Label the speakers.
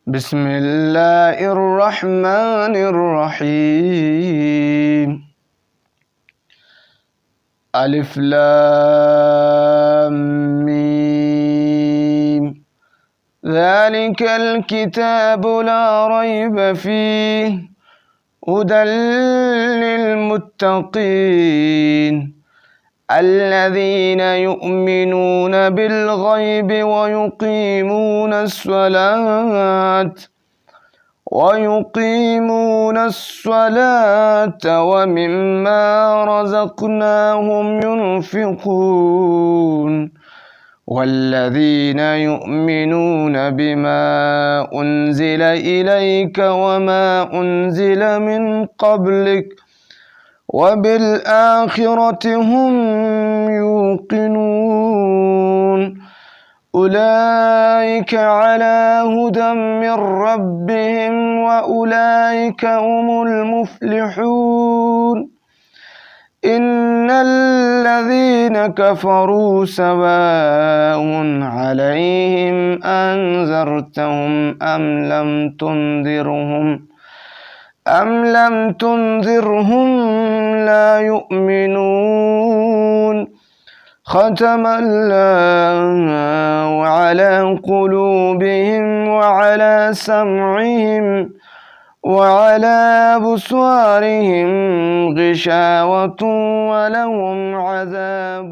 Speaker 1: بسم الله الرحمن الرحيم. ألف لام ميم. ذلك الكتاب لا ريب فيه هدى للمتقين الذين يؤمنون بالغيب ويقيمون الصلاة ومما رزقناهم ينفقون والذين يؤمنون بما أنزل إليك وما أنزل من قبلك وبالآخرة هم يوقنون أولئك على هدى من ربهم وأولئك هم المفلحون. إن الذين كفروا سواء عليهم أنذرتهم أم لم تنذرهم لا يؤمنون. ختم الله على قلوبهم وعلى سمعهم وعلى أبصارهم غشاوة ولهم عذاب